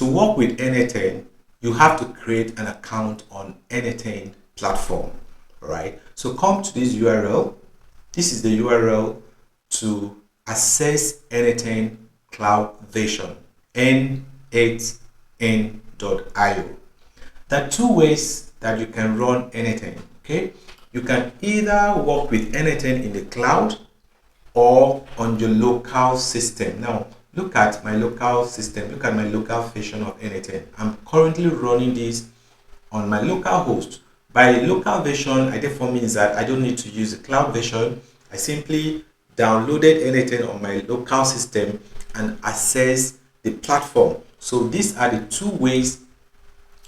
to work with n8n, you have to create an account on n8n platform, right? So come to this URL. This is the URL to access n8n cloud version, n8n.io. There are two ways that you can run n8n, okay? You can either work with n8n in the cloud or on your local system. Now, look at my local system. Look at my local version of n8n. I'm currently running this on my local host. By local version, I therefore means that I don't need to use the cloud version. I simply downloaded n8n on my local system and access the platform. So these are the two ways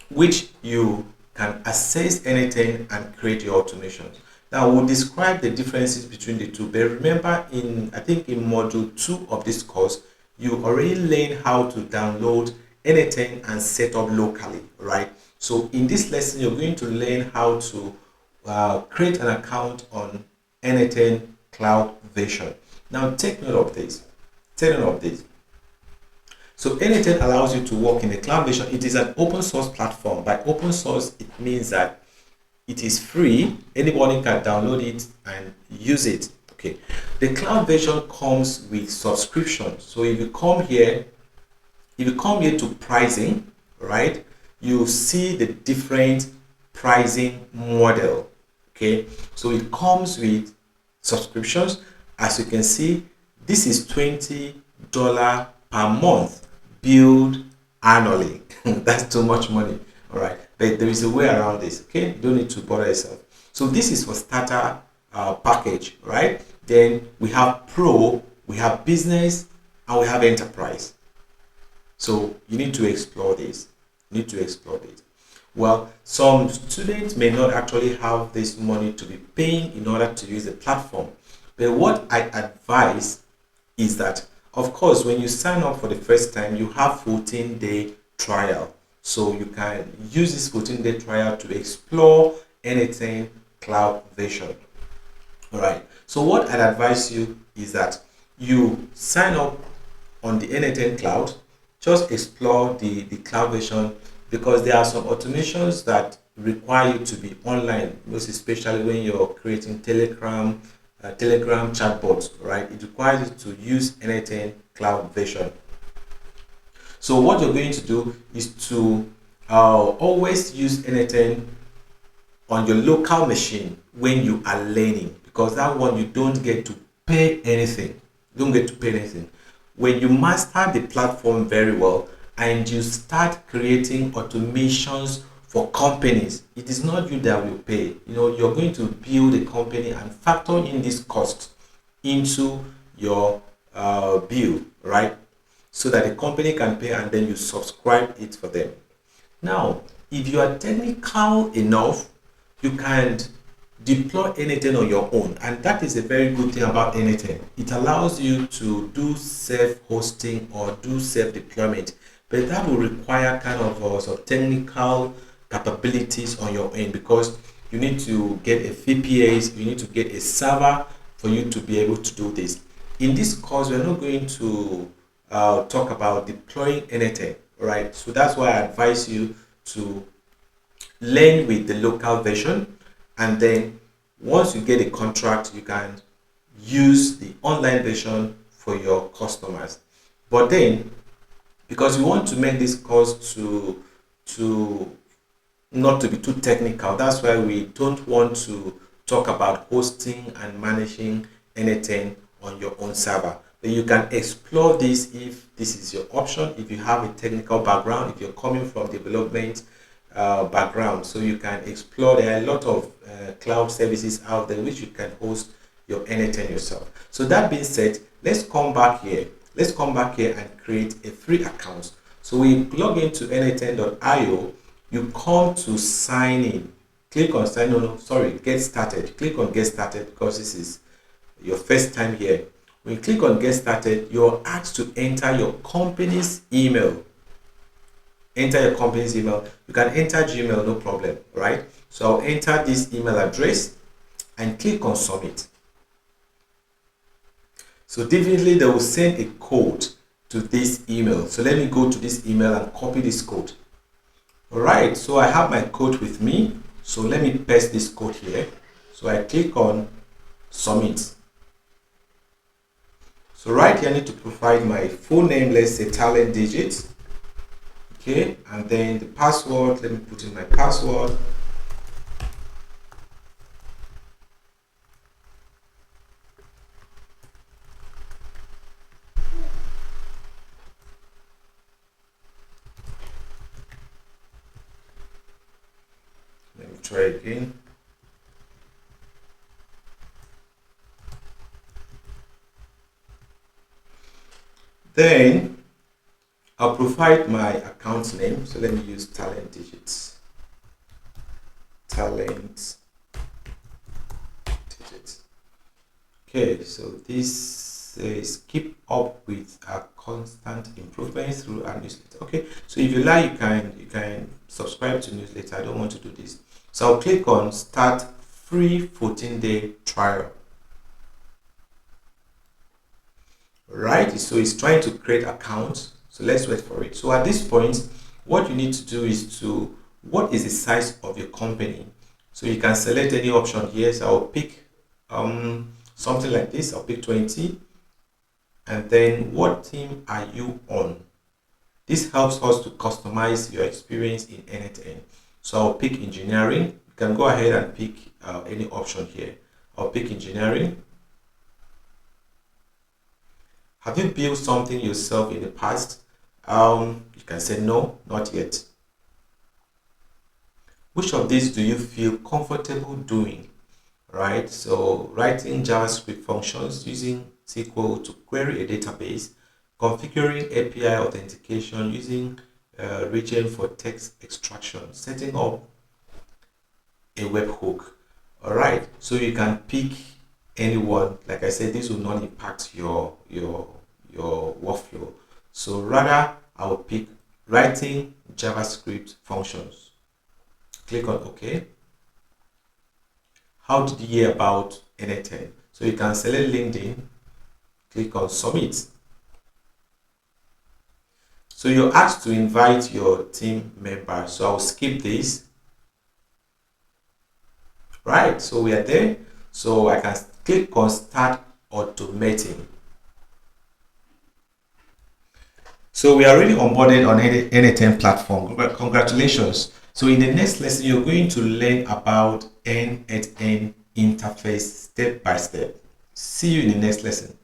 which you can access n8n and create your automations. Now we'll describe the differences between the two. But remember, I think in module 2 of this course, you already learned how to download n8n and set up locally, right? So in this lesson, you're going to learn how to create an account on n8n cloud version. Now take note of this. Take note of this. So n8n allows you to work in the cloud version. It is an open source platform. By open source, it means that it is free. Anybody can download it and use it. Okay. The cloud version comes with subscription. So if you come here to pricing, right, you see the different pricing model. Okay. So it comes with subscriptions. As you can see, this is $20 per month billed annually. That's too much money. All right, but there is a way around this. Okay, you don't need to bother yourself. So this is for starter package, right? Then we have pro, we have business, and we have enterprise. So you need to explore this. You need to explore this. Well, some students may not actually have this money to be paying in order to use the platform. But what I advise is that, of course, when you sign up for the first time, you have 14-day trial. So you can use this 14-day trial to explore n8n cloud version. All right. So what I'd advise you is that you sign up on the n8n cloud, just explore the cloud version, because there are some automations that require you to be online, most especially when you're creating Telegram chatbots, right? It requires you to use n8n cloud version. So what you're going to do is to always use n8n on your local machine when you are learning, because that one you don't get to pay anything. You don't get to pay anything. When you master the platform very well and you start creating automations for companies, it is not you that will pay. You know, you're going to build a company and factor in this cost into your bill, right? So that the company can pay and then you subscribe it for them. Now, if you are technical enough, you can deploy n8n on your own, and that is a very good thing about n8n. It allows you to do self-hosting or do self-deployment, but that will require kind of some technical capabilities on your end, because you need to get a VPS, you need to get a server for you to be able to do this. In this course, we're not going to talk about deploying n8n, right? So that's why I advise you to learn with the local version, and then once you get a contract, you can use the online version for your customers. But then, because we want to make this course not to be too technical, that's why we don't want to talk about hosting and managing n8n on your own server. But you can explore this if this is your option, if you have a technical background, if you're coming from development background. So you can explore. There are a lot of cloud services out there which you can host your n8n yourself. So that being said, let's come back here. Let's come back here and create a free account. So we log into n8n.io. You come to sign in. Click on sign in. Get started. Click on get started, because this is your first time here. When you click on get started, you're asked to enter your company's email. Enter your company's email. You can enter Gmail, no problem, right? So I'll enter this email address and click on submit. So definitely they will send a code to this email. So let me go to this email and copy this code. All right, so I have my code with me. So let me paste this code here. So I click on submit. So right here I need to provide my full name, let's say talent digits. Okay, and then the password, let me put in my password. Let me try again. Then I'll provide my account name. So let me use talent digits. Talent digits. Okay, so this is keep up with a constant improvement through our newsletter. Okay, so if you like, you can subscribe to newsletter. I don't want to do this. So I'll click on start free 14-day trial. Right, so it's trying to create accounts. So let's wait for it. So at this point, what you need to do is what is the size of your company? So you can select any option here. So I'll pick something like this. I'll pick 20. And then what team are you on? This helps us to customize your experience in n8n. So I'll pick engineering. You can go ahead and pick any option here. I'll pick engineering. Have you built something yourself in the past? You can say no, not yet. Which of these do you feel comfortable doing? Right, so writing JavaScript functions, using SQL to query a database, configuring API authentication, using region for text extraction, setting up a webhook. All right, so you can pick anyone. Like I said, this will not impact your workflow. So rather, I will pick writing JavaScript functions. Click on OK. How did you hear about n8n? So you can select LinkedIn, click on submit. So you're asked to invite your team members. So I'll skip this. Right, so we are there. So I can click on start automating. So we are already onboarded on n8n platform. Congratulations. So in the next lesson, you're going to learn about n8n interface step by step. See you in the next lesson.